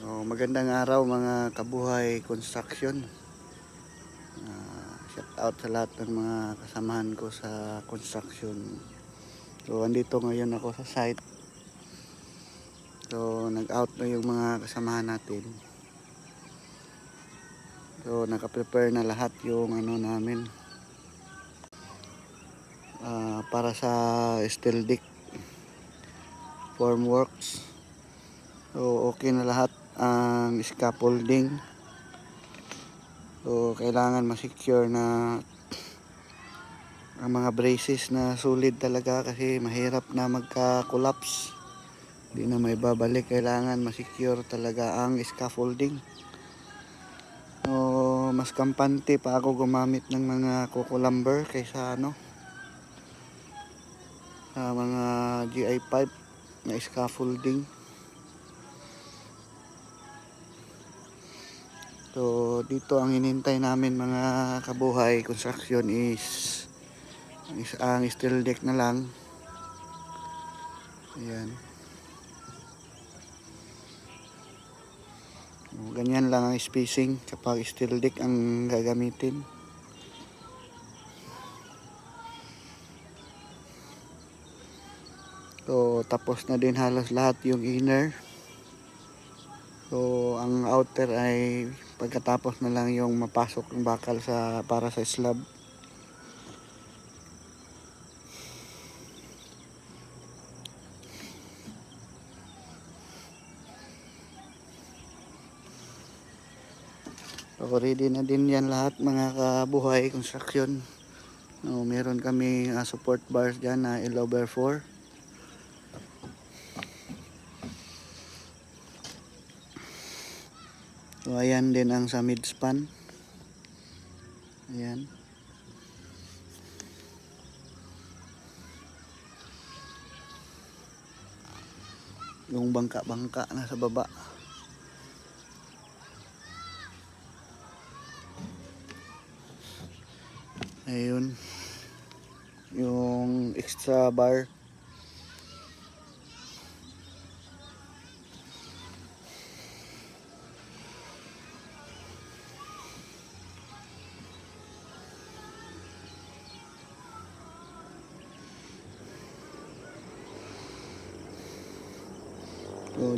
Magandang araw mga kabuhay construction. Shout out sa lahat ng mga kasamahan ko sa construction. Andito ngayon ako sa site. Nag-out na yung mga kasamahan natin. Naka-prepare na lahat yung namin. Para sa steel deck formworks. Okay na lahat ang scaffolding. Kailangan ma-secure na ang mga braces na solid talaga kasi mahirap na magka-collapse. Hindi na may babalik. Kailangan ma-secure talaga ang scaffolding. Mas kampante pa ako gumamit ng mga coco lumber kaysa sa mga GI pipe na scaffolding. Dito ang hinintay namin mga kabuhay construction is ang steel deck na lang. Ayan. Ganyan lang ang spacing kapag steel deck ang gagamitin. Tapos na din halos lahat yung inner. Ang outer ay pagkatapos na lang yung mapasok ng bakal para sa slab. Ready na din yan lahat mga kabuhay construction. Meron kami support bars dyan na L/4. Ayan din ang sa midspan. Ayan. Yung bangka-bangka na sa baba. Ayun. Yung extra bar.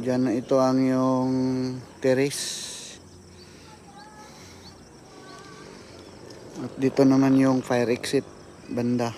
Dyan na ito ang yung terrace. At dito naman yung fire exit banda.